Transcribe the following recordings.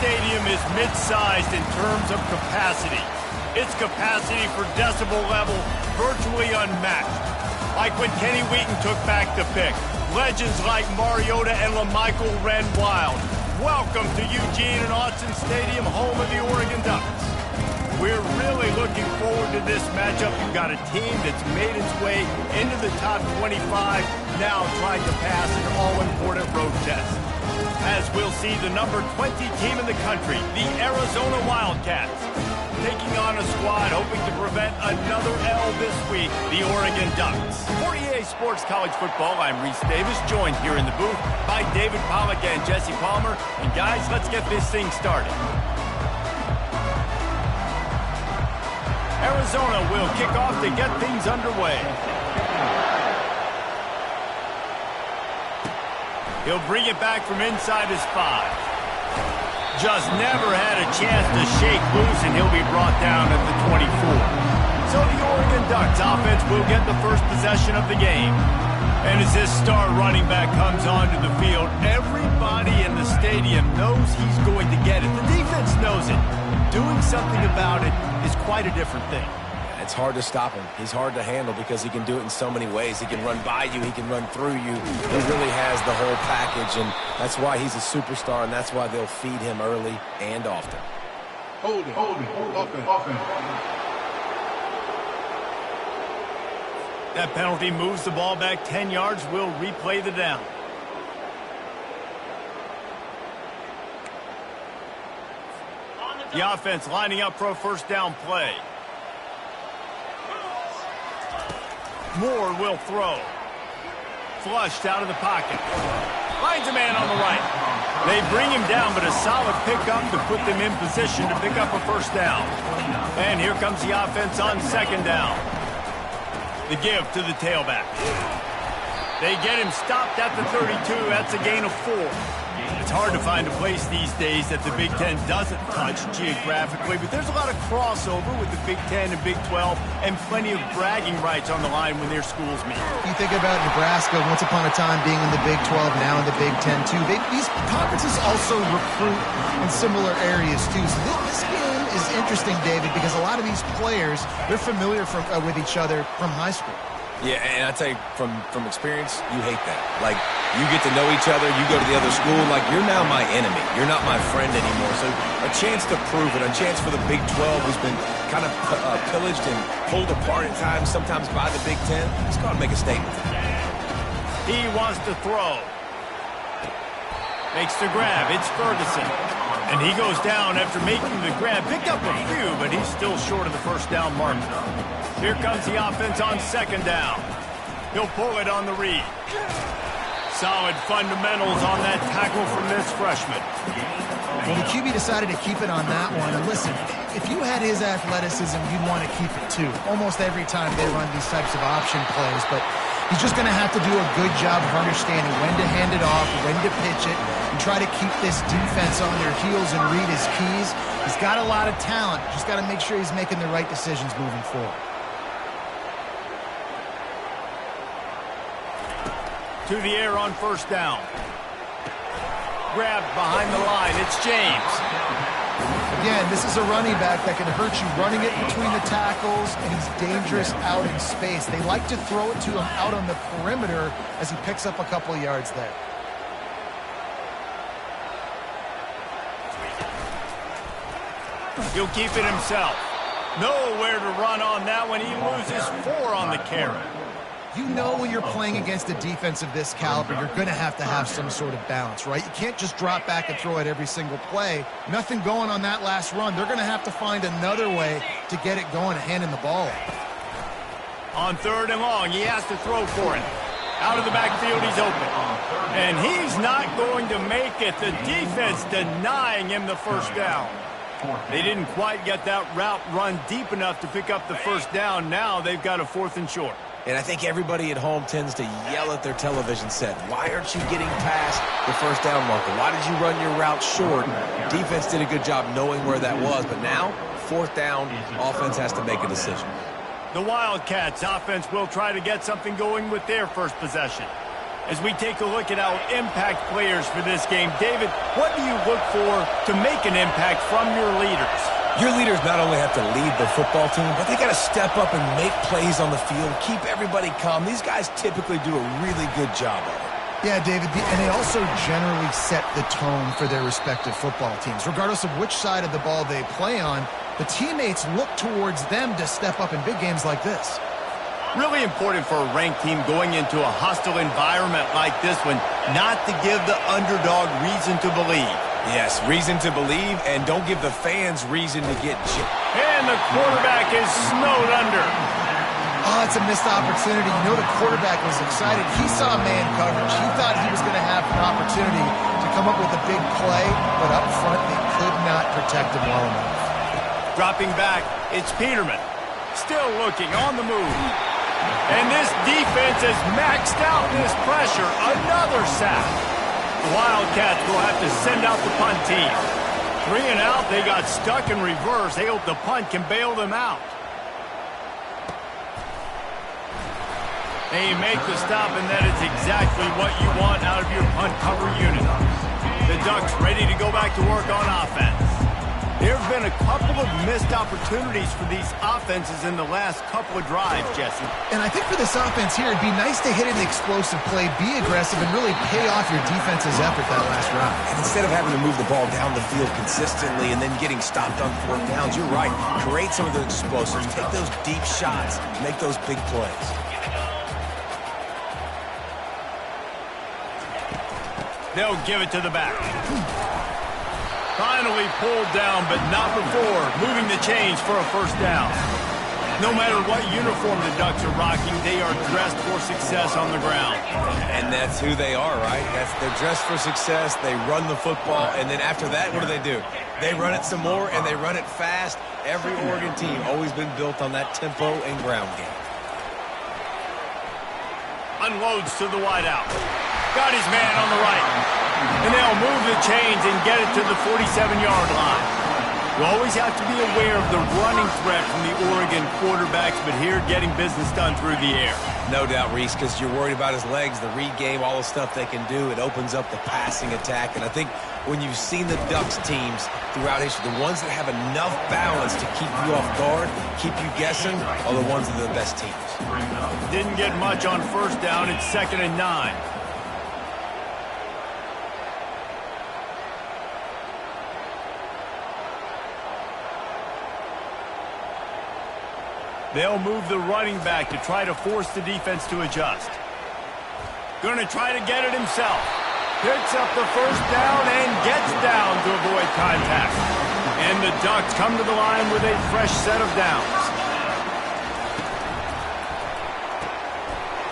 stadium is mid-sized in terms of capacity. Its capacity for decibel level virtually unmatched. Like when Kenny Wheaton took back the pick. Legends like Mariota and LaMichael ran wild. Welcome to Eugene and Autzen Stadium, home of the Oregon Ducks. We're really looking forward to this matchup. You've got a team that's made its way into the top 25, now trying to pass an all-important road test. As we'll see the number 20 team in the country, the Arizona Wildcats, taking on a squad hoping to prevent another L this week, the Oregon Ducks. For EA Sports College Football, I'm Reese Davis, joined here in the booth by David Pollack and Jesse Palmer. And guys, let's get this thing started. Arizona will kick off to get things underway. He'll bring it back from inside his 5. Just never had a chance to shake loose, and he'll be brought down at the 24. So the Oregon Ducks offense will get the first possession of the game. And as this star running back comes onto the field, everybody in the stadium knows he's going to get it. The defense knows it. Doing something about it is quite a different thing. It's hard to stop him. He's hard to handle because he can do it in so many ways. He can run by you. He can run through you. He really has the whole package, and that's why he's a superstar, and that's why they'll feed him early and often. Hold it. Offense. That penalty moves the ball back 10 yards. We'll replay the down. The offense lining up for a first down play. Moore will throw. Flushed out of the pocket. Finds a man on the right. They bring him down, but a solid pickup to put them in position to pick up a first down. And here comes the offense on second down. The give to the tailback. They get him stopped at the 32. That's a gain of 4. It's hard to find a place these days that the Big Ten doesn't touch geographically, but there's a lot of crossover with the Big Ten and Big 12 and plenty of bragging rights on the line when their schools meet. You think about Nebraska once upon a time being in the Big 12, now in the Big 10 too. These conferences also recruit in similar areas too. So this game is interesting, David, because a lot of these players, they're familiar with each other from high school. Yeah, and I tell you, from experience, you hate that. Like, you get to know each other, you go to the other school, like, you're now my enemy. You're not my friend anymore. So a chance to prove it, a chance for the Big 12, who's been kind of pillaged and pulled apart at times, sometimes by the Big 10. Let's go out and make a statement. He wants to throw. Makes the grab. It's Ferguson. And he goes down after making the grab. Picked up a few, but he's still short of the first down mark. Here comes the offense on second down. He'll pull it on the read. Solid fundamentals on that tackle from this freshman. Well, the QB decided to keep it on that one. And listen, if you had his athleticism, you'd want to keep it too. Almost every time they run these types of option plays. But he's just going to have to do a good job of understanding when to hand it off, when to pitch it, and try to keep this defense on their heels and read his keys. He's got a lot of talent. Just got to make sure he's making the right decisions moving forward. To the air on first down. Grabbed behind the line. It's James. Again, this is a running back that can hurt you running it between the tackles, and he's dangerous out in space. They like to throw it to him out on the perimeter as he picks up a couple of yards there. He'll keep it himself. Nowhere to run on that one. He loses 4 on the carry. You know when you're playing against a defense of this caliber, you're going to have some sort of balance, right? You can't just drop back and throw it every single play. Nothing going on that last run. They're going to have to find another way to get it going and hand him the ball. On third and long, he has to throw for it. Out of the backfield, he's open. And he's not going to make it. The defense denying him the first down. They didn't quite get that route run deep enough to pick up the first down. Now they've got a 4th and short. And I think everybody at home tends to yell at their television set. Why aren't you getting past the first down marker? Why did you run your route short? Defense did a good job knowing where that was. But now, 4th down, offense has to make a decision. The Wildcats offense will try to get something going with their first possession. As we take a look at our impact players for this game, David, what do you look for to make an impact from your leaders? Your leaders not only have to lead the football team, but they got to step up and make plays on the field, keep everybody calm. These guys typically do a really good job of it. Yeah, David, and they also generally set the tone for their respective football teams. Regardless of which side of the ball they play on, the teammates look towards them to step up in big games like this. Really important for a ranked team going into a hostile environment like this one, not to give the underdog reason to believe. Yes, reason to believe, and don't give the fans reason to get And the quarterback is snowed under. Oh, it's a missed opportunity. You know the quarterback was excited. He saw man coverage. He thought he was going to have an opportunity to come up with a big play, but up front they could not protect him well enough. Dropping back, it's Peterman. Still looking on the move. And this defense has maxed out this pressure. Another sack. The Wildcats will have to send out the punt team. 3 and out, they got stuck in reverse. They hope the punt can bail them out. And you make the stop, and that is exactly what you want out of your punt cover unit. The Ducks ready to go back to work on offense. There have been a couple of missed opportunities for these offenses in the last couple of drives, Jesse. And I think for this offense here, it'd be nice to hit an explosive play, be aggressive, and really pay off your defense's effort that last drive. And instead of having to move the ball down the field consistently and then getting stopped on 4th downs, you're right. Create some of the explosives. Take those deep shots. Make those big plays. They'll give it to the back. Finally pulled down, but not before moving the chains for a 1st down. No matter what uniform the Ducks are rocking, they are dressed for success on the ground. And that's who they are, right? They're dressed for success. They run the football, and then after that, what do? They run it some more, and they run it fast. Every Oregon team always been built on that tempo and ground game. Unloads to the wideout. Got his man on the right. And they'll move the chains and get it to the 47-yard line. You always have to be aware of the running threat from the Oregon quarterbacks, but here getting business done through the air. No doubt, Reese, because you're worried about his legs, the read game, all the stuff they can do. It opens up the passing attack. And I think when you've seen the Ducks teams throughout history, the ones that have enough balance to keep you off guard, keep you guessing, are the ones that are the best teams. Didn't get much on 1st down. It's 2nd and 9. They'll move the running back to try to force the defense to adjust. Gonna try to get it himself. Picks up the 1st down and gets down to avoid contact. And the Ducks come to the line with a fresh set of downs.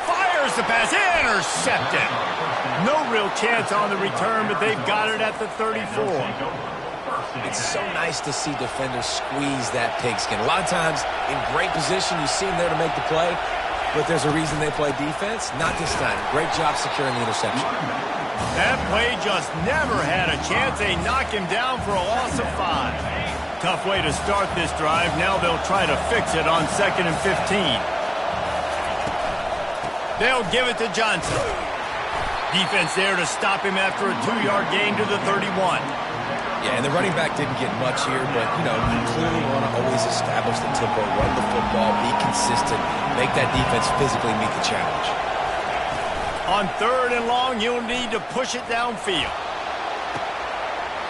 Fires the pass, intercepted. No real chance on the return, but they've got it at the 34. It's so nice to see defenders squeeze that pigskin. A lot of times, in great position, you see them there to make the play, but there's a reason they play defense. Not this time. Great job securing the interception. That play just never had a chance. They knock him down for a loss of 5. Tough way to start this drive. Now they'll try to fix it on 2nd and 15. They'll give it to Johnson. Defense there to stop him after a 2-yard gain to the 31. Yeah, and the running back didn't get much here, but, you clearly want to always establish the tempo, run the football, be consistent, make that defense physically meet the challenge. On 3rd and long, you'll need to push it downfield.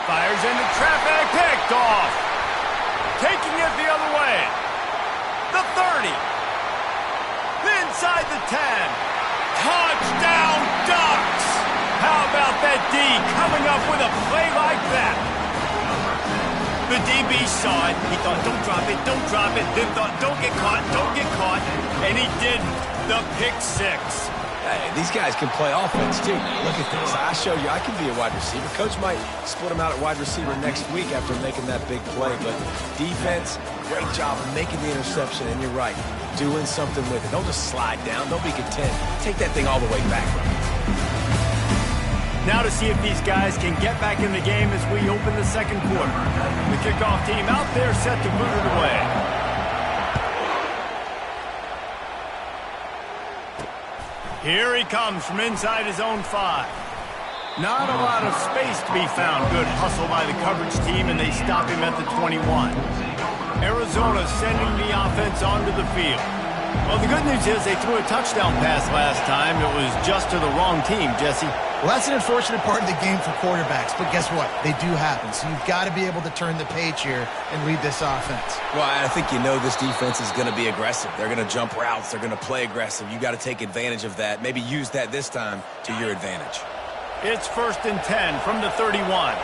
Fires into traffic, picked off. Taking it the other way. The 30. Inside the 10. Touchdown, Ducks! How about that D coming up with a play like that? The DB saw it. He thought, don't drop it, don't drop it. Then thought, don't get caught, don't get caught. And he did the pick 6. Hey, these guys can play offense, too. Look at this. I showed you I can be a wide receiver. Coach might split him out at wide receiver next week after making that big play. But defense, great job of making the interception. And you're right, doing something with it. Don't just slide down. Don't be content. Take that thing all the way back. Now to see if these guys can get back in the game as we open the 2nd quarter. The kickoff team out there set to boot it away. Here he comes from inside his own 5. Not a lot of space to be found. Good hustle by the coverage team, and they stop him at the 21. Arizona sending the offense onto the field. Well, the good news is they threw a touchdown pass last time. It was just to the wrong team, Jesse. Well, that's an unfortunate part of the game for quarterbacks, but guess what? They do happen, so you've got to be able to turn the page here and lead this offense. Well, I think you know this defense is going to be aggressive. They're going to jump routes. They're going to play aggressive. You got to take advantage of that. Maybe use that this time to your advantage. It's 1st and 10 from the 31.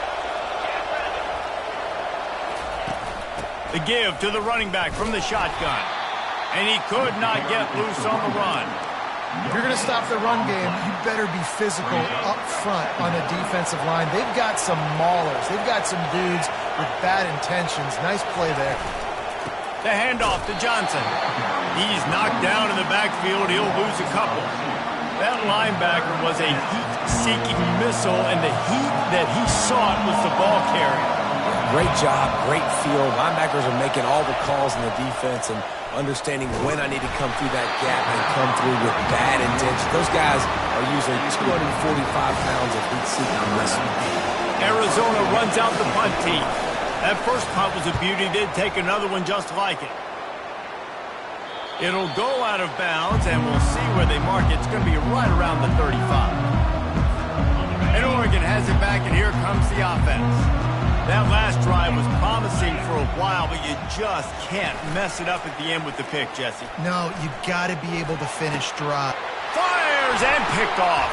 The give to the running back from the shotgun. And he could not get loose on the run. If you're going to stop the run game, you better be physical up front on the defensive line. They've got some maulers. They've got some dudes with bad intentions. Nice play there. The handoff to Johnson. He's knocked down in the backfield. He'll lose a couple. That linebacker was a heat-seeking missile, and the heat that he sought was the ball carrier. Great job, great feel. Linebackers are making all the calls in the defense and understanding when I need to come through that gap and come through with bad intention. Those guys are usually 245 pounds of heat-seeking missile. Arizona runs out the punt team. That first punt was a beauty. Did take another one just like it. It'll go out of bounds, and we'll see where they mark it. It's going to be right around the 35. And Oregon has it back, and here comes the offense. That last drive was promising for a while, but you just can't mess it up at the end with the pick, Jesse. No, you've got to be able to finish dry. Fires and picked off.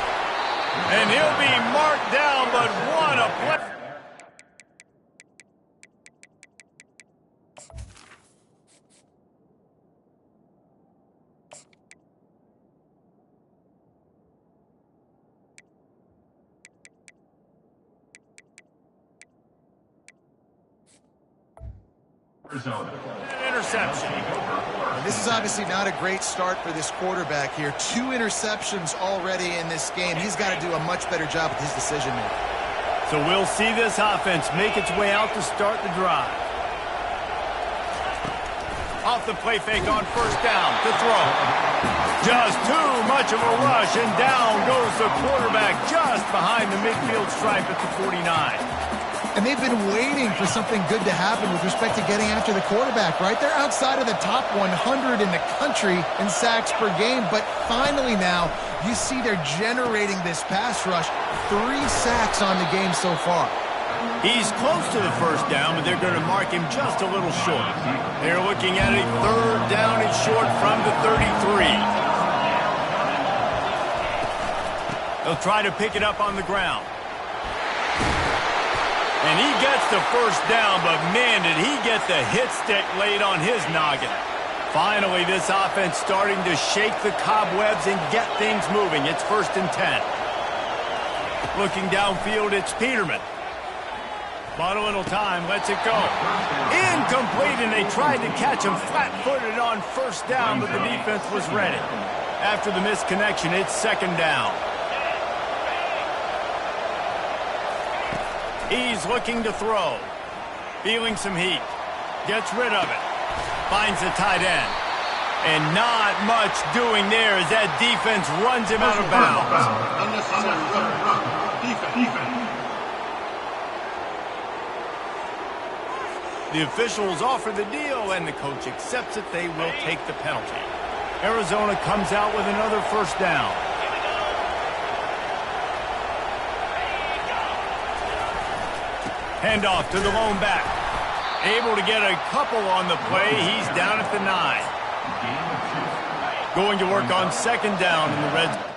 And he'll be marked down, but what a play. Interception. And this is obviously not a great start for this quarterback here. 2 interceptions already in this game. He's got to do a much better job with his decision making. So we'll see this offense make its way out to start the drive. Off the play fake on 1st down to throw. Just too much of a rush, and down goes the quarterback just behind the midfield stripe at the 49. And they've been waiting for something good to happen with respect to getting after the quarterback, right? They're outside of the top 100 in the country in sacks per game, but finally now you see they're generating this pass rush. 3 sacks on the game so far. He's close to the 1st down, but they're going to mark him just a little short. They're looking at a 3rd down and short from the 33. They'll try to pick it up on the ground. And he gets the 1st down, but man, did he get the hit stick laid on his noggin. Finally, this offense starting to shake the cobwebs and get things moving. It's 1st and 10. Looking downfield, it's Peterman. Bought a little time, lets it go. Incomplete, and they tried to catch him flat-footed on 1st down, but the defense was ready. After the missed connection, it's 2nd down. He's looking to throw. Feeling some heat. Gets rid of it. Finds the tight end. And not much doing there as that defense runs him out of bounds. The officials offer the deal, and the coach accepts it. They will take the penalty. Arizona comes out with another 1st down. Handoff to the lone back. Able to get a couple on the play. He's down at the 9. Going to work on 2nd down in the red zone.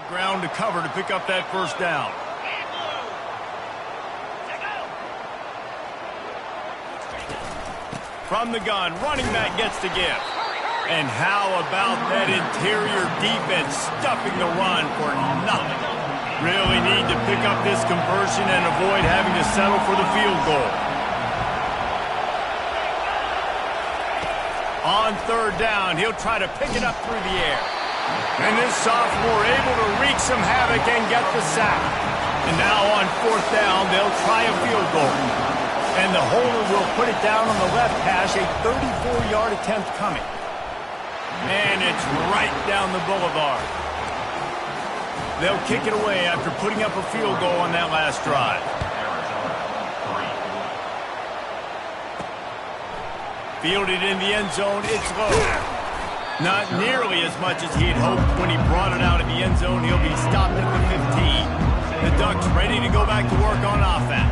ground to cover to pick up that first down. From the gun, running back gets the gift. And how about that interior defense stuffing the run for nothing? Really need to pick up this conversion and avoid having to settle for the field goal. On third down, he'll try to pick it up through the air. And this sophomore able to wreak some havoc and get the sack. And now on fourth down, they'll try a field goal. And the holder will put it down on the left hash, a 34-yard attempt coming. And it's right down the boulevard. They'll kick it away after putting up a field goal on that last drive. Fielded in the end zone, it's low. Not nearly as much as he'd hoped when he brought it out in the end zone. He'll be stopped at the 15. The Ducks ready to go back to work on offense.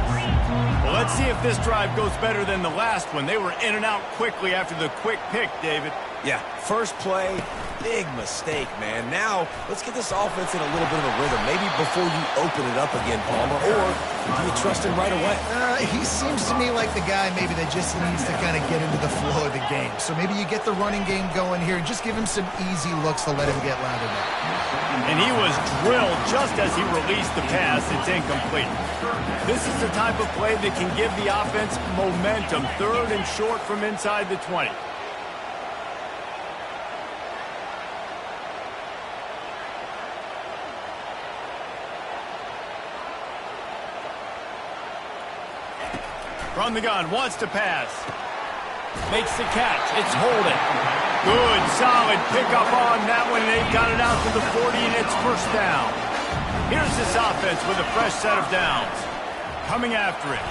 Well, let's see if this drive goes better than the last one. They were in and out quickly after the quick pick, David. Yeah, first play, big mistake, man. Now, let's get this offense in a little bit of a rhythm. Maybe before you open it up again, Palmer, or do you trust him right away? He seems to me like the guy maybe that just needs to kind of get into the flow of the game. So maybe you get the running game going here and just give him some easy looks to let him get louder up. And he was drilled just as he released the pass. It's incomplete. This is the type of play that can give the offense momentum. Third and short from inside the 20. From the gun, wants to pass. Makes the catch. It's holding. Good, solid pickup on that one. They've got it out to the 40, and it's first down. Here's this offense with a fresh set of downs. Coming after it.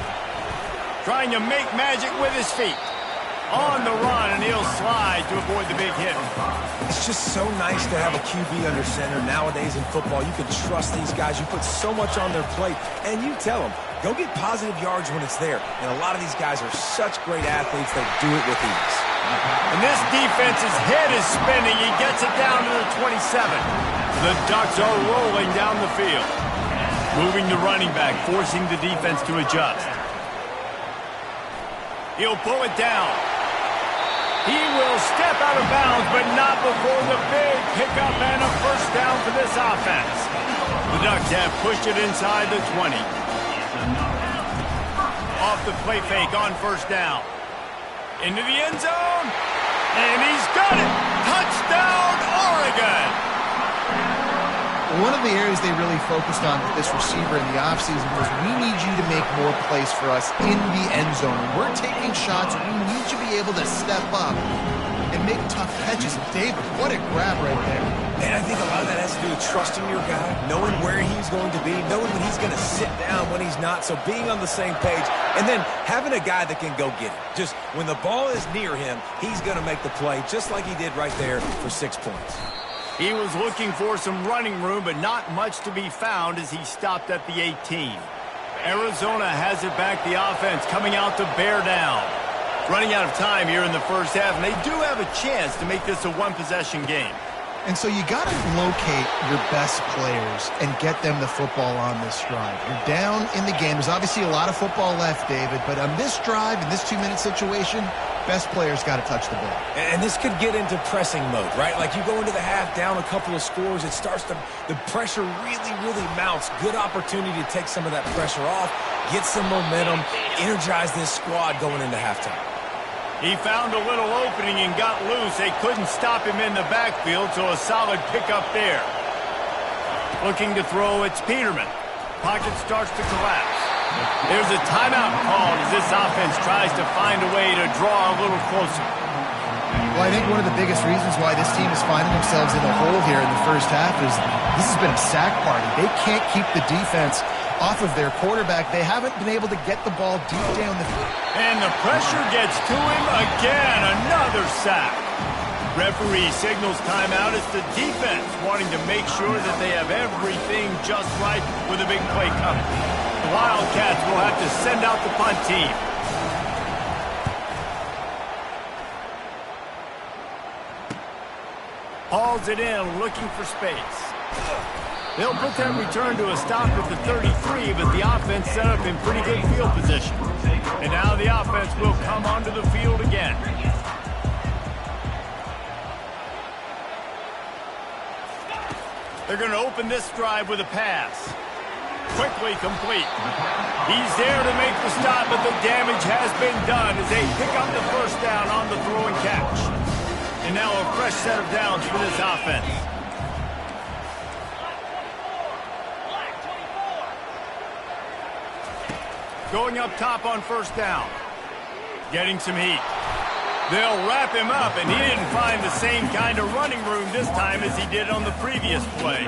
Trying to make magic with his feet. On the run, and he'll slide to avoid the big hit. It's just so nice to have a QB under center. Nowadays in football, you can trust these guys. You put so much on their plate, and you tell them, go get positive yards when it's there. And a lot of these guys are such great athletes, they do it with ease. And this defense's head is spinning. He gets it down to the 27. The Ducks are rolling down the field. Moving the running back, forcing the defense to adjust. He'll pull it down. He will step out of bounds, but not before the big pickup and a first down for this offense. The Ducks have pushed it inside the 20. Off the play fake on first down. Into the end zone. And he's got it. Touchdown, Oregon. One of the areas they really focused on with this receiver in the offseason was we need you to make more plays for us in the end zone. When we're taking shots, we need you to be able to step up and make tough catches. David, what a grab right there. And I think a lot of that has to do with trusting your guy, knowing where he's going to be, knowing when he's going to sit down, when he's not, so being on the same page, and then having a guy that can go get it. Just when the ball is near him, he's going to make the play, just like he did right there for 6 points. He was looking for some running room, but not much to be found as he stopped at the 18. Arizona has it back, the offense coming out to bear down. Running out of time here in the first half, and they do have a chance to make this a one-possession game. And so you got to locate your best players and get them the football on this drive. You're down in the game. There's obviously a lot of football left, David, but on this drive, in this 2-minute situation, best players got to touch the ball. And this could get into pressing mode, right? Like you go into the half down a couple of scores, it starts to, the pressure really mounts. Good opportunity to take some of that pressure off, get some momentum, energize this squad going into halftime. He found a little opening and got loose. They couldn't stop him in the backfield, so a solid pickup there. Looking to throw, it's Peterman. Pocket starts to collapse. There's a timeout called as this offense tries to find a way to draw a little closer. Well, I think one of the biggest reasons why this team is finding themselves in a hole here in the first half is this has been a sack party. They can't keep the defense off of their quarterback. They haven't been able to get the ball deep down the field. And the pressure gets to him again. Another sack. Referee signals timeout. It's the defense wanting to make sure that they have everything just right with a big play coming. The Wildcats will have to send out the punt team. Hauls it in, looking for space. They'll put that return to a stop at the 33, but the offense set up in pretty good field position. And now the offense will come onto the field again. They're going to open this drive with a pass. Quickly complete. He's there to make the stop, but the damage has been done as they pick up the first down on the throw and catch. And now a fresh set of downs for this offense. Going up top on first down. Getting some heat. They'll wrap him up, and he didn't find the same kind of running room this time as he did on the previous play.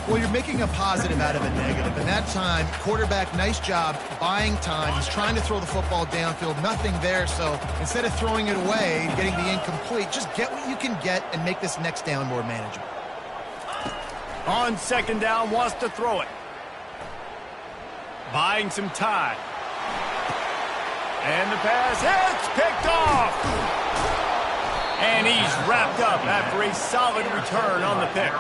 Well, you're making a positive out of a negative. And that time, quarterback, nice job buying time. He's trying to throw the football downfield. Nothing there. So instead of throwing it away and getting the incomplete, just get what you can get and make this next down more manageable. On second down, wants to throw it. Buying some time. And the pass, it's picked off. And he's wrapped up after a solid return on the pick.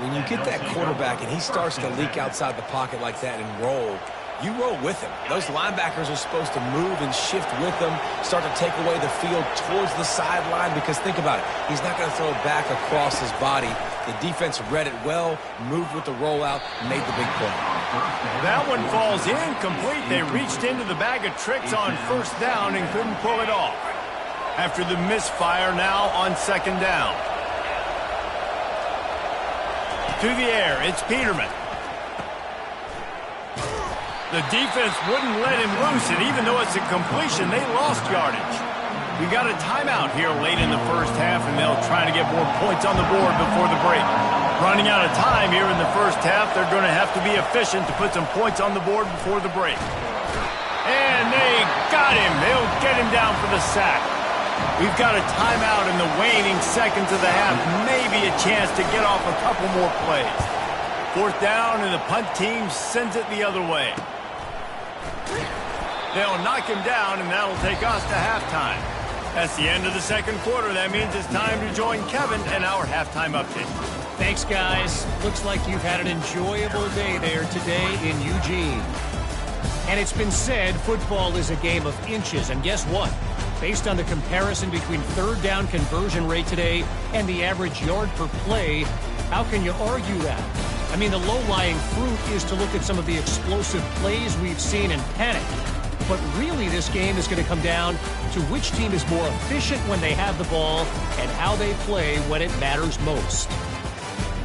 When you get that quarterback and he starts to leak outside the pocket like that and roll, you roll with him. Those linebackers are supposed to move and shift with him, start to take away the field towards the sideline, because think about it, he's not going to throw it back across his body. The defense read it well, moved with the rollout, made the big play. That one falls incomplete. They reached into the bag of tricks on first down and couldn't pull it off. After the misfire now on second down. To the air, it's Peterman. The defense wouldn't let him loose, and even though it's a completion, they lost yardage. We got a timeout here late in the first half, and they'll try to get more points on the board before the break. Running out of time here in the first half, they're going to have to be efficient to put some points on the board before the break. And they got him. They'll get him down for the sack. We've got a timeout in the waning seconds of the half. Maybe a chance to get off a couple more plays. Fourth down, and the punt team sends it the other way. They'll knock him down, and that'll take us to halftime. That's the end of the second quarter. That means it's time to join Kevin and our halftime update. Thanks, guys. Looks like you've had an enjoyable day there today in Eugene. And it's been said football is a game of inches. And guess what? Based on the comparison between third down conversion rate today and the average yard per play, how can you argue that? I mean, the low-lying fruit is to look at some of the explosive plays we've seen and panic. But really, this game is going to come down to which team is more efficient when they have the ball and how they play when it matters most.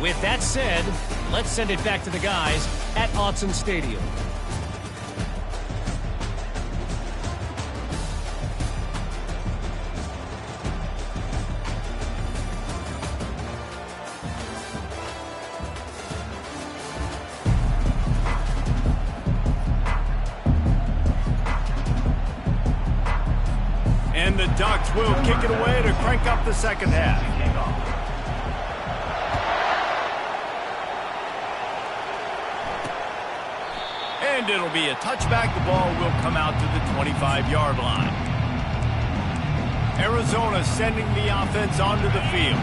With that said, let's send it back to the guys at Autzen Stadium. And the Ducks will kick it away to crank up the second half. And it'll be a touchback. The ball will come out to the 25-yard line. Arizona sending the offense onto the field.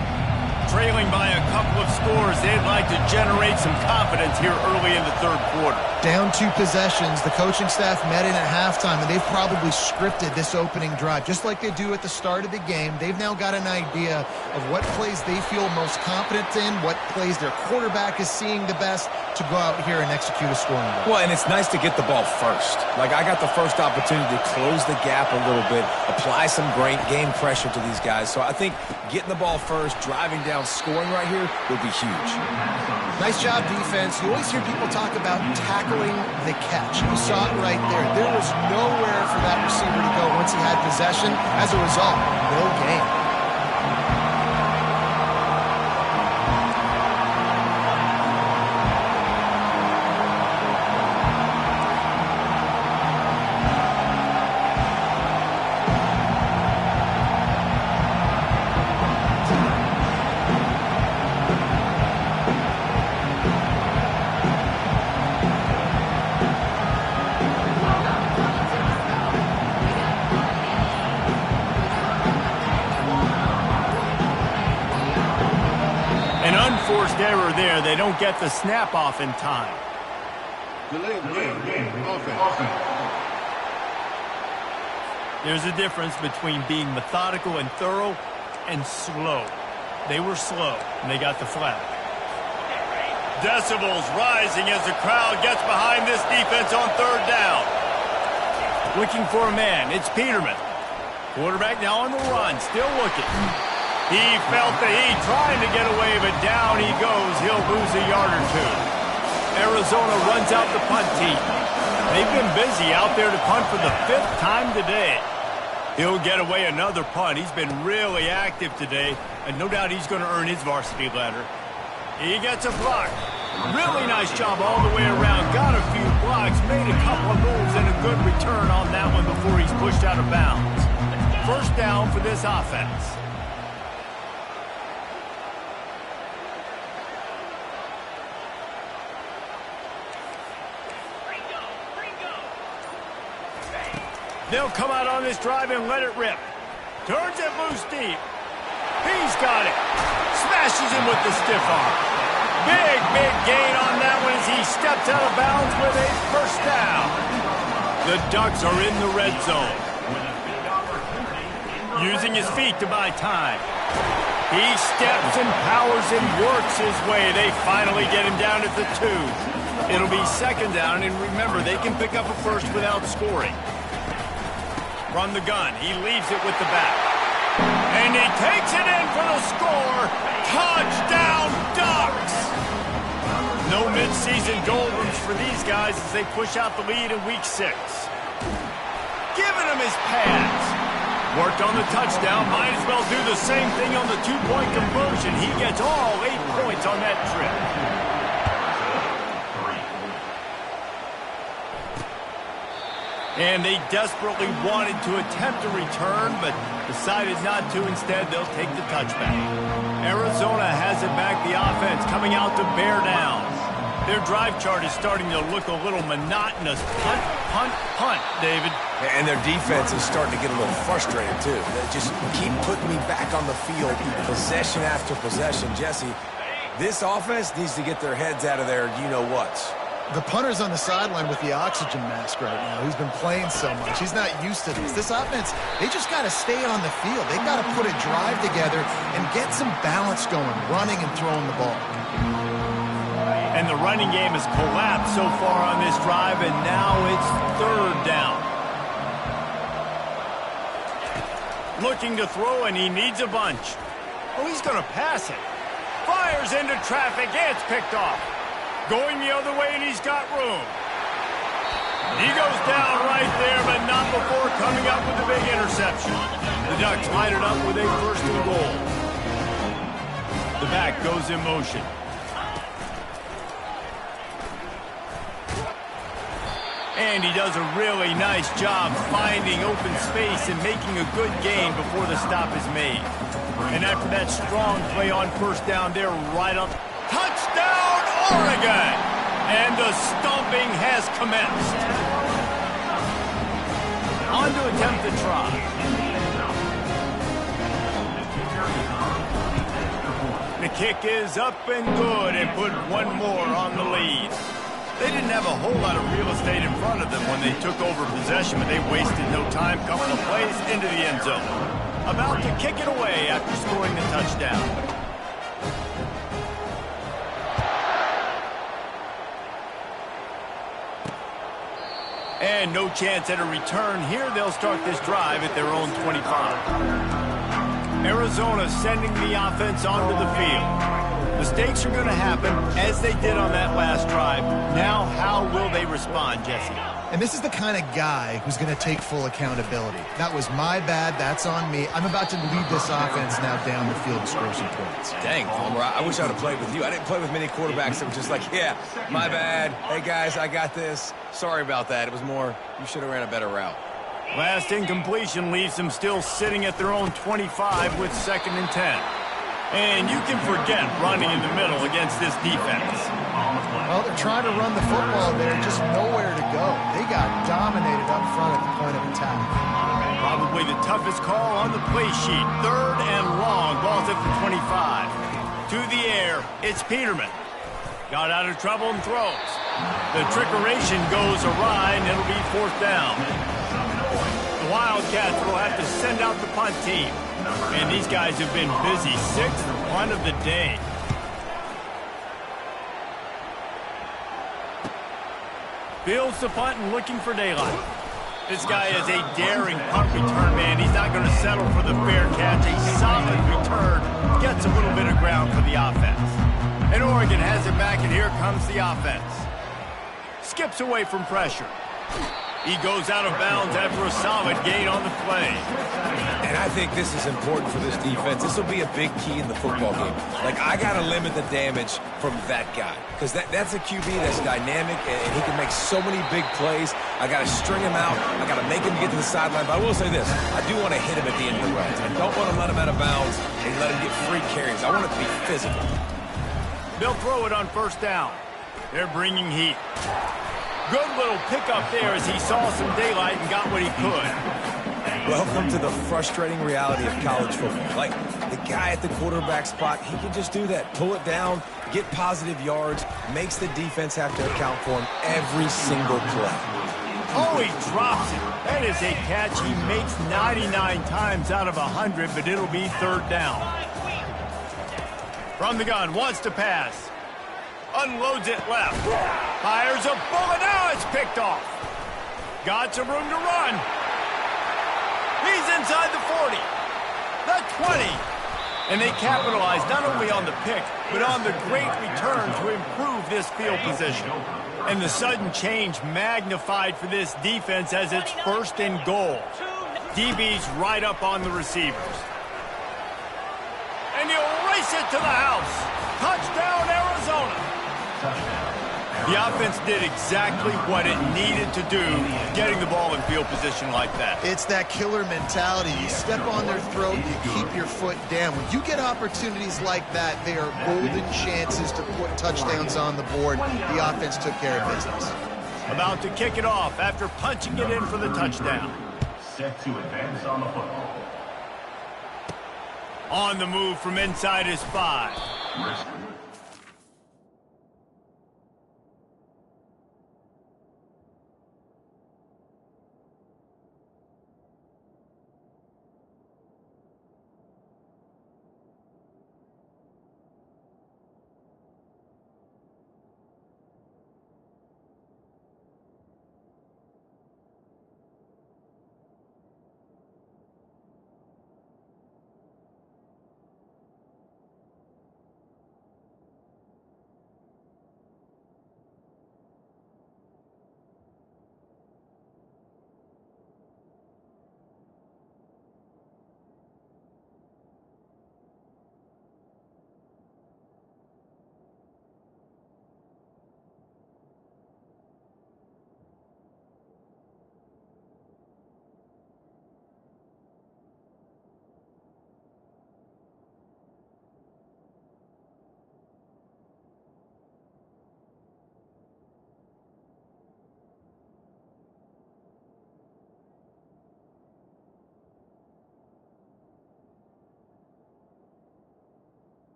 Trailing by a couple of scores, they'd like to generate some confidence here early in the third quarter. Down 2 possessions, the coaching staff met in at halftime, and they've probably scripted this opening drive. Just like they do at the start of the game, they've now got an idea of what plays they feel most confident in, what plays their quarterback is seeing the best to go out here and execute a scoring drive. Well, and it's nice to get the ball first. Like, I got the first opportunity to close the gap a little bit, apply some great game pressure to these guys. So I think getting the ball first, driving down, scoring right here would be huge. Nice job, defense. You always hear people talk about tackling the catch. You saw it right there. There was nowhere for that receiver to go once he had possession. As a result, no gain. forced error there. They don't get the snap off in time. Delay the game. Offense. There's a difference between being methodical and thorough and slow. They were slow, and they got the flag. Decibels rising as the crowd gets behind this defense on third down. Looking for a man. It's Peterman. Quarterback now on the run, still looking. He felt the heat, trying to get away, but down he goes. He'll lose a yard or two. Arizona runs out the punt team. They've been busy out there to punt for the 5th time today. He'll get away another punt. He's been really active today, and no doubt he's going to earn his varsity letter. He gets a block. Really nice job all the way around. Got a few blocks, made a couple of moves, and a good return on that one before he's pushed out of bounds. First down for this offense. They'll come out on this drive and let it rip. Turns it loose deep. He's got it. Smashes him with the stiff arm. Big gain on that one as he steps out of bounds with a first down. The Ducks are in the red zone. Using his feet to buy time. He steps and powers and works his way. They finally get him down at the 2. It'll be second down, and remember, they can pick up a first without scoring. From the gun, he leaves it with the back. And he takes it in for the score. Touchdown, Ducks! No mid-season doldrums for these guys as they push out the lead in Week 6. Giving him his pads. Worked on the touchdown. Might as well do the same thing on the 2-point conversion. He gets all 8 points on that trip. And they desperately wanted to attempt a return, but decided not to. Instead, they'll take the touchback. Arizona has it back, the offense coming out to bear down. Their drive chart is starting to look a little monotonous. Punt, David. And their defense is starting to get a little frustrated, too. They just keep putting me back on the field, possession after possession. Jesse, this offense needs to get their heads out of their you-know-whats. The punter's on the sideline with the oxygen mask right now. He's been playing so much. He's not used to this. This offense, they just got to stay on the field. They've got to put a drive together and get some balance going, running and throwing the ball. And the running game has collapsed so far on this drive, and now it's third down. Looking to throw, and he needs a bunch. Oh, he's going to pass it. Fires into traffic. It's picked off. Going the other way, and he's got room. He goes down right there, but not before coming up with a big interception. The Ducks line it up with a first and goal. The back goes in motion. And he does a really nice job finding open space and making a good gain before the stop is made. And after that strong play on first down, they're right up. Touchdown, Oregon! And the stomping has commenced. On to attempt the try. The kick is up and good and put one more on the lead. They didn't have a whole lot of real estate in front of them when they took over possession, but they wasted no time. Couple of plays into the end zone. About to kick it away after scoring the touchdown. And no chance at a return. Here they'll start this drive at their own 25. Arizona sending the offense onto the field. Mistakes are going to happen, as they did on that last drive. Now, how will they respond, Jesse? And this is the kind of guy who's going to take full accountability. That was my bad. That's on me. I'm about to lead this offense now down the field to score some points. Dang, Palmer, I wish I would have played with you. I didn't play with many quarterbacks that were just like, yeah, my bad. Hey, guys, I got this. Sorry about that. It was more, you should have ran a better route. Last incompletion leaves them still sitting at their own 25 with 2nd and 10. And you can forget running in the middle against this defense. Well, they're trying to run the football there, just nowhere to go. They got dominated up front at the point of attack. Probably the toughest call on the play sheet. 3rd and long. Ball's at the 25. To the air, it's Peterman. Got out of trouble and throws. The trickeration goes awry, and it'll be 4th down. The Wildcats will have to send out the punt team. And these guys have been busy. 6th punt of the day. Fields the punt and looking for daylight. This guy is a daring punt return man. He's not going to settle for the fair catch. A solid return gets a little bit of ground for the offense. And Oregon has it back, and here comes the offense. Skips away from pressure. He goes out of bounds after a solid gain on the play. And I think this is important for this defense. This will be a big key in the football game. Like, I got to limit the damage from that guy. Because that's a QB that's dynamic, and he can make so many big plays. I got to string him out. I got to make him get to the sideline. But I will say this. I do want to hit him at the end of the runs. I don't want to let him out of bounds and let him get free carries. I want it to be physical. They'll throw it on 1st down. They're bringing heat. Good little pickup there as he saw some daylight and got what he could. Welcome to the frustrating reality of college football. Like, the guy at the quarterback spot, he can just do that. Pull it down, get positive yards, makes the defense have to account for him every single play. Oh, he drops it. That is a catch he makes 99 times out of 100, but it'll be 3rd down. From the gun, wants to pass. Unloads it left. Fires a bullet. Now it's picked off. Got some room to run. He's inside the 40. The 20. And they capitalize not only on the pick, but on the great return to improve this field position. And the sudden change magnified for this defense as it's 1st and goal. DB's right up on the receivers. And he'll race it to the house. Touchdown, Arizona. The offense did exactly what it needed to do, getting the ball in field position like that. It's that killer mentality. You step on their throat, you keep your foot down. When you get opportunities like that, they are golden chances to put touchdowns on the board. The offense took care of business. About to kick it off after punching it in for the touchdown. Set to advance on the football. On the move from inside his 5.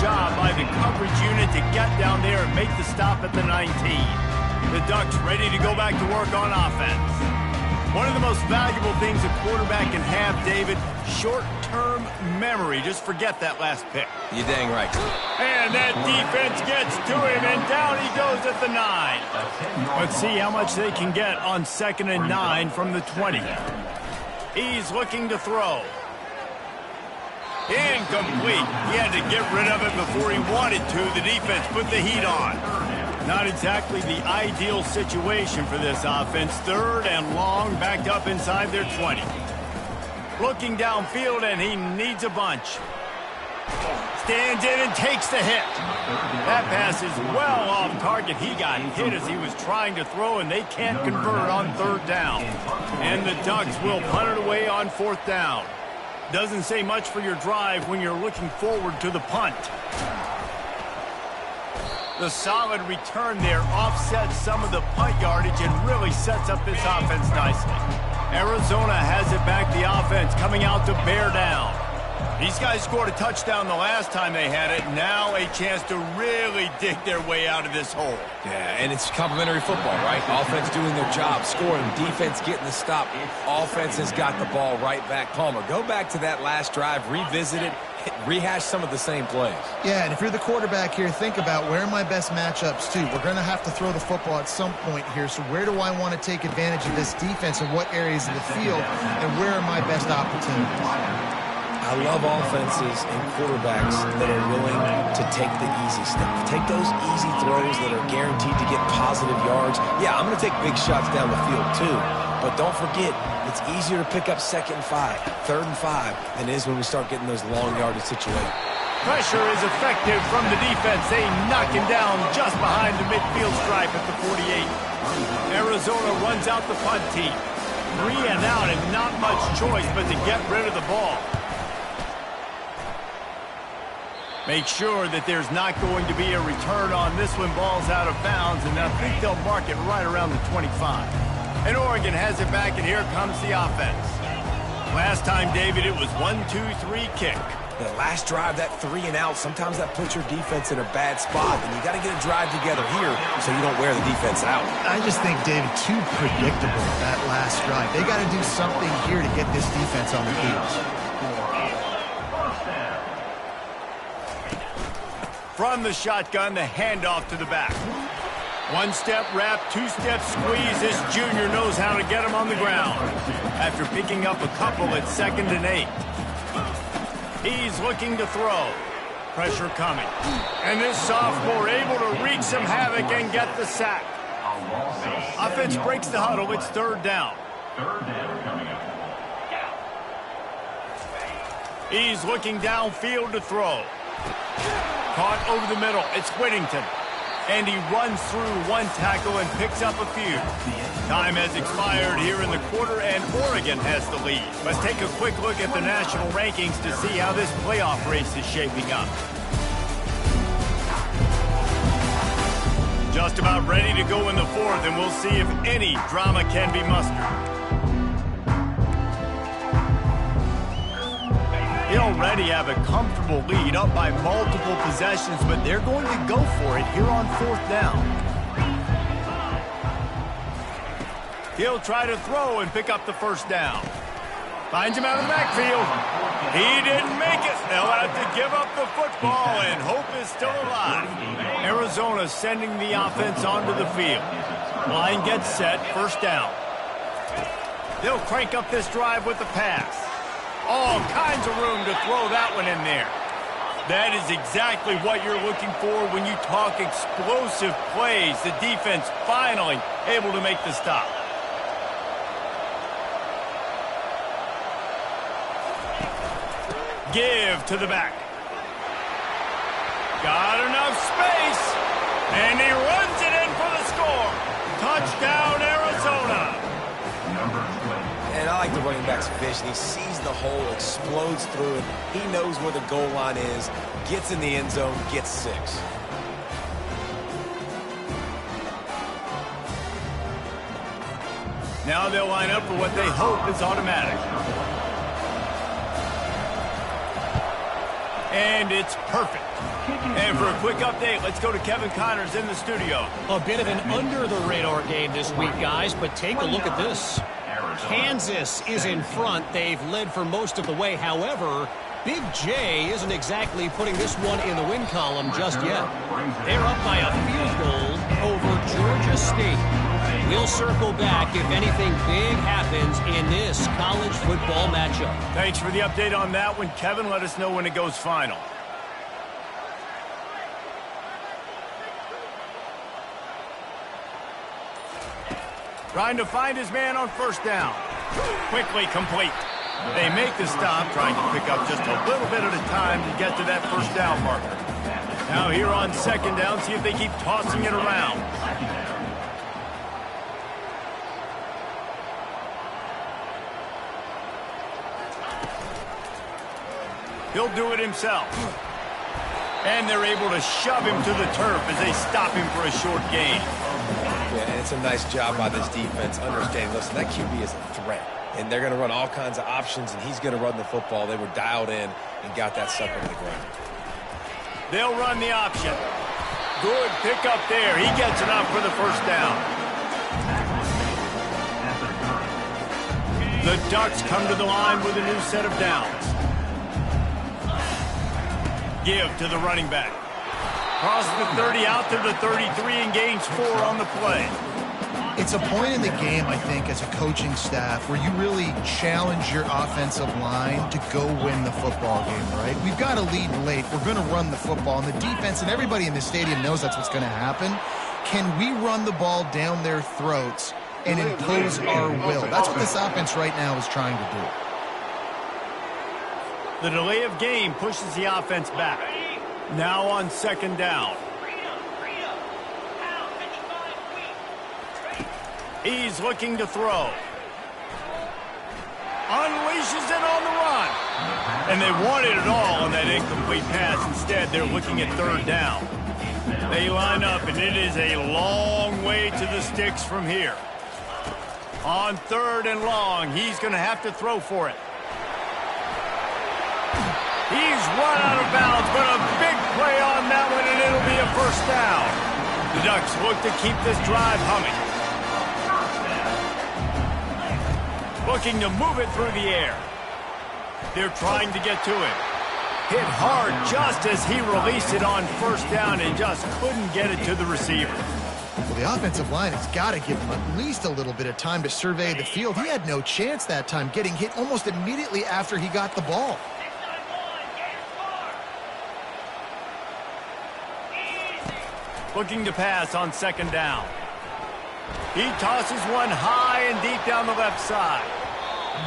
Job by the coverage unit to get down there and make the stop at the 19. The Ducks ready to go back to work on offense. One of the most valuable things a quarterback can have, David, short-term memory. Just forget that last pick. You're dang right. And that defense gets to him, and down he goes at the 9. Let's see how much they can get on 2nd and 9 from the 20. He's looking to throw. Incomplete. He had to get rid of it before he wanted to. The defense put the heat on. Not exactly the ideal situation for this offense. 3rd and long, backed up inside their 20. Looking downfield, and he needs a bunch. Stands in and takes the hit. That pass is well off target. He got hit as he was trying to throw, and they can't convert on 3rd down. And the Ducks will punt it away on 4th down. Doesn't say much for your drive when you're looking forward to the punt. The solid return there offsets some of the punt yardage and really sets up this offense nicely. Arizona has it back, the offense coming out to bear down. These guys scored a touchdown the last time they had it. Now a chance to really dig their way out of this hole. Yeah, and it's complimentary football, right? Offense doing their job, scoring, defense getting the stop. Offense has got the ball right back. Palmer, go back to that last drive, revisit it, rehash some of the same plays. Yeah, and if you're the quarterback here, think about where are my best matchups too. We're going to have to throw the football at some point here, so where do I want to take advantage of this defense and what areas of the field, and where are my best opportunities? I love offenses and quarterbacks that are willing to take the easy stuff. Take those easy throws that are guaranteed to get positive yards. Yeah, I'm going to take big shots down the field too, but don't forget, it's easier to pick up 2nd and 5, 3rd and 5 than it is when we start getting those long yardage situations. Pressure is effective from the defense. They knock him down just behind the midfield stripe at the 48. Arizona runs out the punt team. 3 and out and not much choice but to get rid of the ball. Make sure that there's not going to be a return on this when ball's out of bounds, and I think they'll mark it right around the 25. And Oregon has it back, and here comes the offense. Last time, David, it was 1-2-3 kick. The last drive, that 3 and out, sometimes that puts your defense in a bad spot, and you got to get a drive together here so you don't wear the defense out. I just think, David, too predictable, that last drive. They got to do something here to get this defense on the heels. From the shotgun, the handoff to the back. 1-step wrap, 2-step squeeze. This junior knows how to get him on the ground. After picking up a couple at 2nd and 8. He's looking to throw. Pressure coming. And this sophomore able to wreak some havoc and get the sack. Offense breaks the huddle. It's 3rd down. 3rd down coming up. He's looking downfield to throw. Caught over the middle. It's Whittington. And he runs through one tackle and picks up a few. Time has expired here in the quarter, and Oregon has the lead. Let's take a quick look at the national rankings to see how this playoff race is shaping up. Just about ready to go in the 4th, and we'll see if any drama can be mustered. They already have a comfortable lead, up by multiple possessions, but they're going to go for it here on 4th down. He'll try to throw and pick up the 1st down. Finds him out of the backfield. He didn't make it. They'll have to give up the football, and hope is still alive. Arizona sending the offense onto the field. Line gets set, 1st down. They'll crank up this drive with the pass. All kinds of room to throw that one in there. That is exactly what you're looking for when you talk explosive plays. The defense finally able to make the stop. Give to the back. Got enough space. And he runs it in for the score. Touchdown, Arizona. And I like the running back's vision. He sees the hole, explodes through it. He knows where the goal line is, gets in the end zone, gets 6. Now they'll line up for what they hope is automatic. And it's perfect. And for a quick update, let's go to Kevin Connors in the studio. A bit of an under-the-radar game this week, guys, but take a look at this. Kansas is in front. They've led for most of the way. However, Big J isn't exactly putting this one in the win column just yet. They're up by a field goal over Georgia State. We'll circle back if anything big happens in this college football matchup. Thanks for the update on that one, Kevin. Let us know when it goes final. Trying to find his man on first down. Quickly complete. They make the stop, trying to pick up just a little bit at a time to get to that first down marker. Now here on second down, see if they keep tossing it around. He'll do it himself. And they're able to shove him to the turf as they stop him for a short gain. Yeah, and it's a nice job by this defense understanding, listen, that QB is a threat. And they're going to run all kinds of options, and he's going to run the football. They were dialed in and got that sucker to the ground. They'll run the option. Good pick up there. He gets enough for the first down. The Ducks come to the line with a new set of downs. Give to the running back. Crosses the 30 out to the 33 and gains 4 on the play. It's a point in the game, I think, as a coaching staff where you really challenge your offensive line to go win the football game, right? We've got a lead late. We're going to run the football. And the defense and everybody in the stadium knows that's what's going to happen. Can we run the ball down their throats and impose our will? That's what this offense right now is trying to do. The delay of game pushes the offense back. Now on second down. He's looking to throw. Unleashes it on the run. And they wanted it all on that incomplete pass. Instead, they're looking at third down. They line up, and it is a long way to the sticks from here. On third and long, he's going to have to throw for it. He's run out of bounds, but a big play on that one, and it'll be a first down. The Ducks look to keep this drive humming. Looking to move it through the air. They're trying to get to it. Hit hard just as he released it on first down and just couldn't get it to the receiver. Well, the offensive line has got to give him at least a little bit of time to survey the field. He had no chance that time, getting hit almost immediately after he got the ball. Looking to pass on second down. He tosses one high and deep down the left side.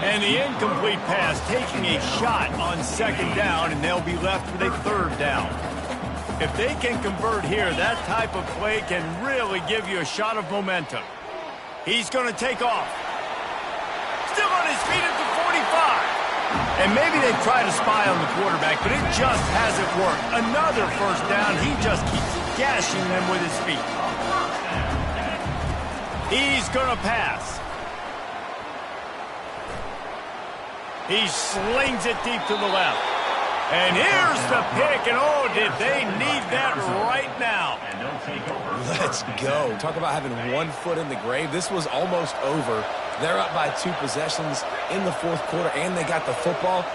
And the incomplete pass taking a shot on second down, and they'll be left with a third down. If they can convert here, that type of play can really give you a shot of momentum. He's going to take off. Still on his feet at the 45. And maybe they try to spy on the quarterback, but it just hasn't worked. Another first down. He just keeps gashing them with his feet. He's going to pass. He slings it deep to the left. And here's the pick, and oh, did they need that right now. Let's go. Talk about having one foot in the grave. This was almost over. They're up by 2 possessions in the fourth quarter, and they got the football.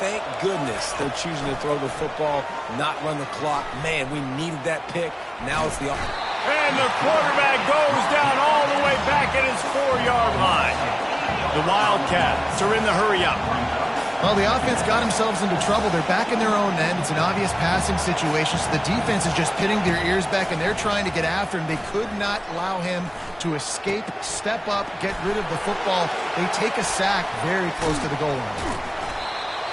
Thank goodness they're choosing to throw the football, not run the clock. Man, we needed that pick. Now it's the... And the quarterback goes down all the way back at his 4-yard line. The Wildcats are in the hurry-up. Well, the offense got themselves into trouble. They're back in their own end. It's an obvious passing situation, so the defense is just pinning their ears back, and they're trying to get after him. They could not allow him to escape, step up, get rid of the football. They take a sack very close to the goal line.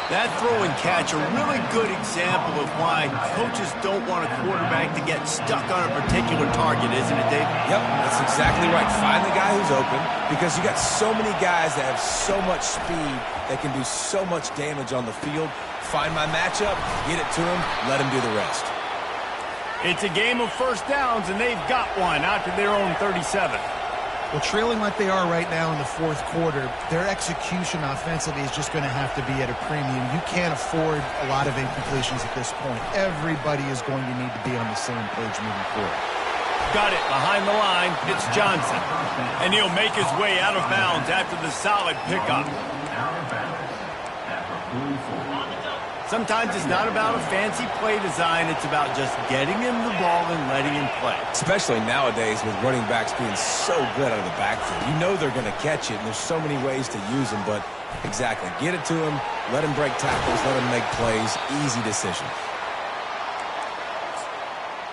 That throw and catch, a really good example of why coaches don't want a quarterback to get stuck on a particular target, isn't it, Dave? Yep, that's exactly right. Find the guy who's open, because you got so many guys that have so much speed that can do so much damage on the field. Find my matchup, get it to him, let him do the rest. It's a game of first downs, and they've got one out to their own 37. Well, trailing like they are right now in the fourth quarter, their execution offensively is just going to have to be at a premium. You can't afford a lot of incompletions at this point. Everybody is going to need to be on the same page moving forward. Got it behind the line. It's Johnson. And he'll make his way out of bounds after the solid pickup. Sometimes it's not about a fancy play design. It's about just getting him the ball and letting him play. Especially nowadays with running backs being so good out of the backfield. You know they're going to catch it, and there's so many ways to use them. But exactly, get it to him, let him break tackles, let him make plays. Easy decision.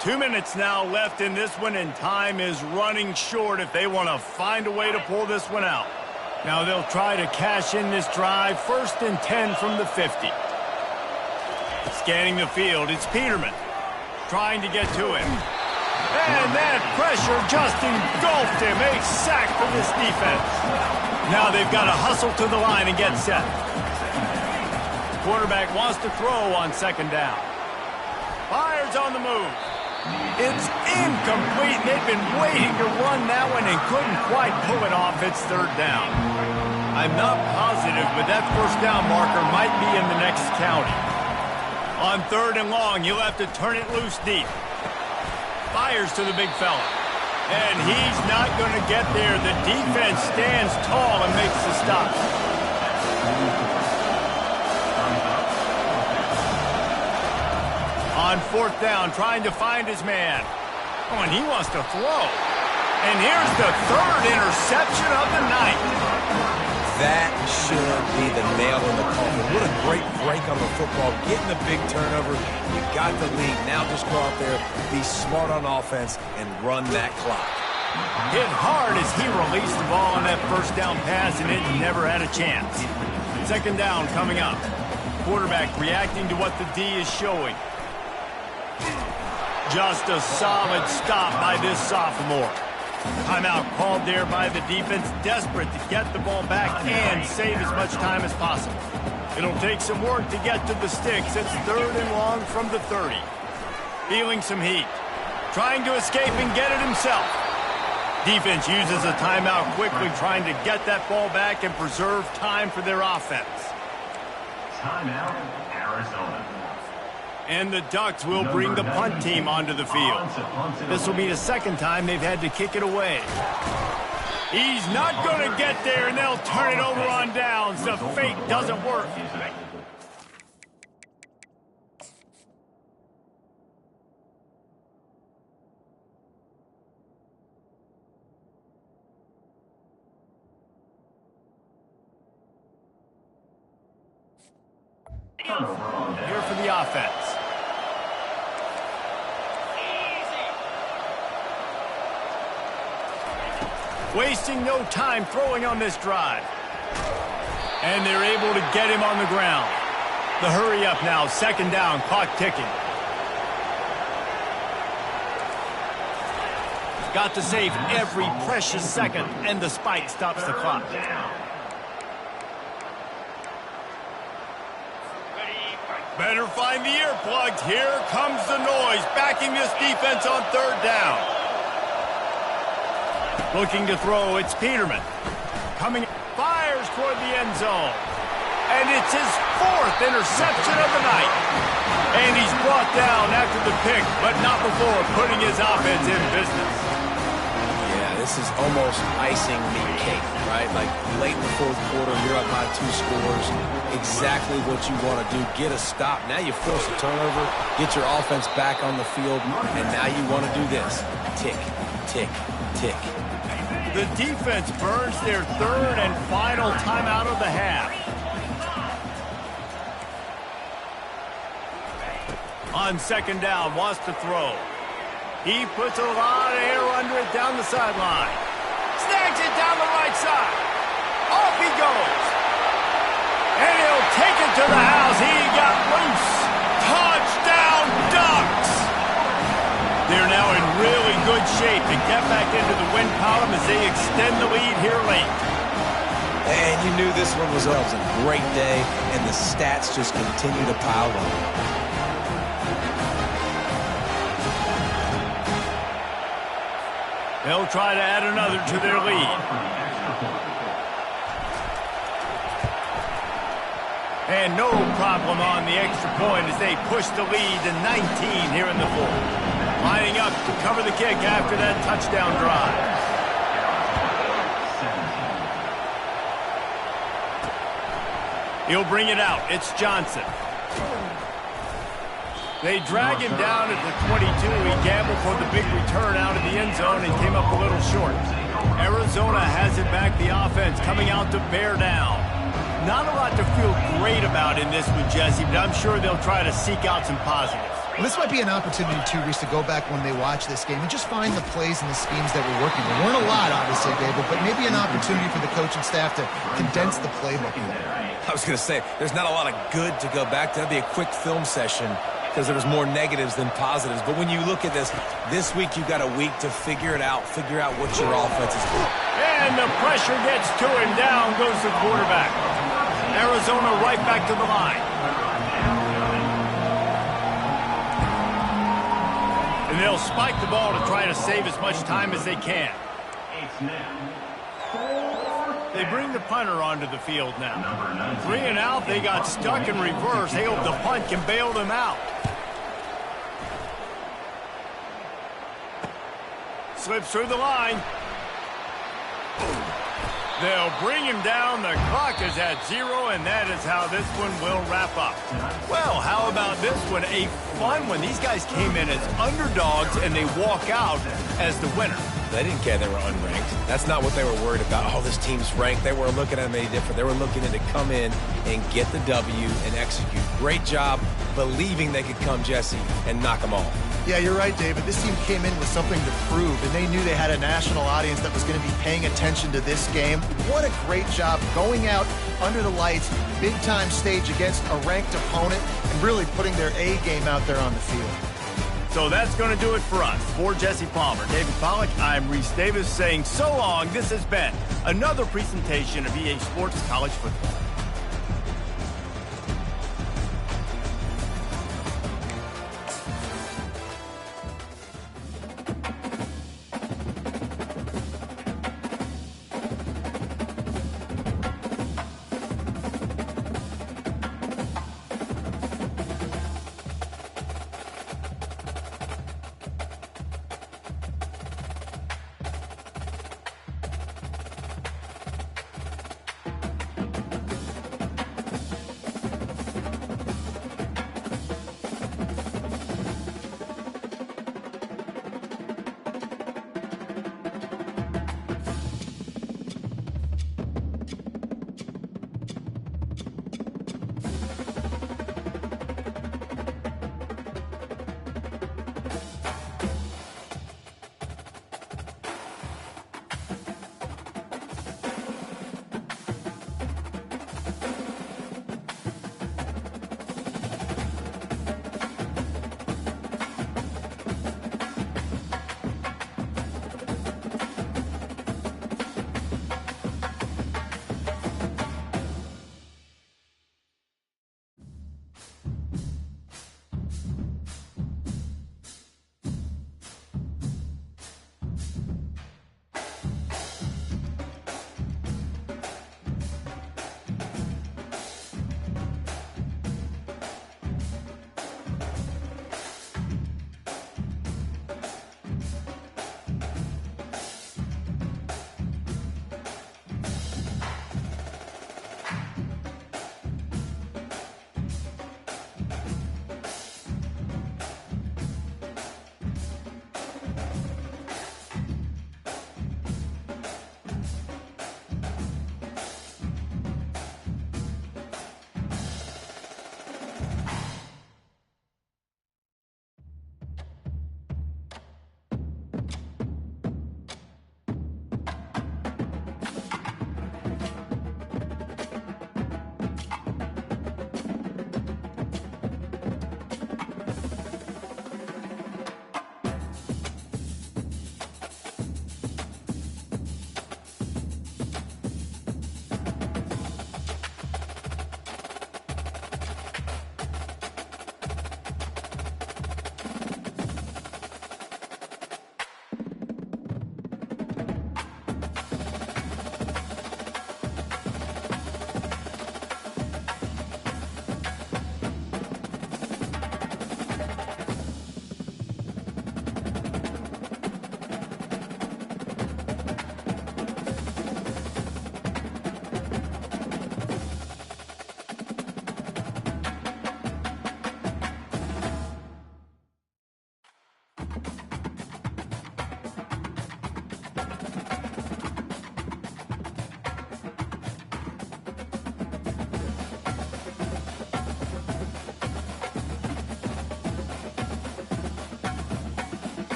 2 minutes now left in this one, and time is running short if they want to find a way to pull this one out. Now they'll try to cash in this drive. 1st and 10 from the 50. Scanning the field, it's Peterman trying to get to him. And that pressure just engulfed him. A sack for this defense. Now they've got to hustle to the line and get set. Quarterback wants to throw on 2nd down. Fires on the move. It's incomplete. They've been waiting to run that one and couldn't quite pull it off. It's 3rd down. I'm not positive, but that 1st down marker might be in the next county. On 3rd and long, you'll have to turn it loose deep. Fires to the big fella. And he's not going to get there. The defense stands tall and makes the stop. On 4th down, trying to find his man. Oh, and he wants to throw. And here's the 3rd interception of the night. That should be the nail in the coffin. What a great break on the football. Getting the big turnover. You got the lead. Now just go out there, be smart on offense, and run that clock. Hit hard as he released the ball on that 1st down pass, and it never had a chance. 2nd down coming up. Quarterback reacting to what the D is showing. Just a solid stop by this sophomore. Timeout called there by the defense, desperate to get the ball back and save as much time as possible. It'll take some work to get to the sticks. It's 3rd and long from the 30. Feeling some heat. Trying to escape and get it himself. Defense uses a timeout quickly, trying to get that ball back and preserve time for their offense. Timeout, Arizona. And the Ducks will bring the punt team onto the field. This will be the 2nd time they've had to kick it away. He's not going to get there, and they'll turn it over on downs. The fake doesn't work. Here for the offense. Wasting no time throwing on this drive. And they're able to get him on the ground. The hurry up now, 2nd down, clock ticking. Got to save every precious second, and the spike stops the clock. Better find the earplugs. Here comes the noise, backing this defense on 3rd down. Looking to throw, it's Peterman. Coming, fires toward the end zone. And it's his 4th interception of the night. And he's brought down after the pick, but not before putting his offense in business. Yeah, this is almost icing the cake, right? Like late in the 4th quarter, you're up by 2 scores. Exactly what you want to do. Get a stop. Now you force a turnover, get your offense back on the field, and now you want to do this. Tick, tick, tick. The defense burns their 3rd and final timeout of the half. On 2nd down, wants to throw. He puts a lot of air under it down the sideline. Snags it down the right side. Off he goes. And he'll take it to the house. He got loose. Touchdown, Ducks! They're now in really good shape to get back into the win column as they extend the lead here late. And you knew this one was a great day, and the stats just continue to pile up. They'll try to add another to their lead. And no problem on the extra point as they push the lead to 19 here in the 4th. Lining up to cover the kick after that touchdown drive. He'll bring it out. It's Johnson. They drag him down at the 22. He gambled for the big return out of the end zone and came up a little short. Arizona has it back, the offense coming out to bear down. Not a lot to feel great about in this one, Jesse, but I'm sure they'll try to seek out some positives. Well, this might be an opportunity, too, Reese, to go back when they watch this game and just find the plays and the schemes that were working. There weren't a lot, obviously, David, but maybe an opportunity for the coaching staff to condense the playbook. I was going to say, there's not a lot of good to go back to. That'd be a quick film session because there was more negatives than positives. But when you look at this week you've got a week to figure it out, figure out what your offense is doing. And the pressure gets to him. Down goes the quarterback. Arizona right back to the line. And they'll spike the ball to try to save as much time as they can. They bring the punter onto the field now. 3 and out, they got stuck in reverse. They hope the punt can bail them out. Slips through the line. They'll bring him down. The clock is at 0, and that is how this one will wrap up. Well, how about this one? A fun one. These guys came in as underdogs, and they walk out as the winner. They didn't care they were unranked. That's not what they were worried about. Oh, this team's ranked. They weren't looking at them any different. They were looking to come in and get the W and execute. Great job believing they could come, Jesse, and knock them off. Yeah, you're right, David. This team came in with something to prove, and they knew they had a national audience that was going to be paying attention to this game. What a great job going out under the lights, big-time stage against a ranked opponent, and really putting their A game out there on the field. So that's going to do it for us. For Jesse Palmer, David Pollack, I'm Reese Davis saying so long. This has been another presentation of EA Sports College Football.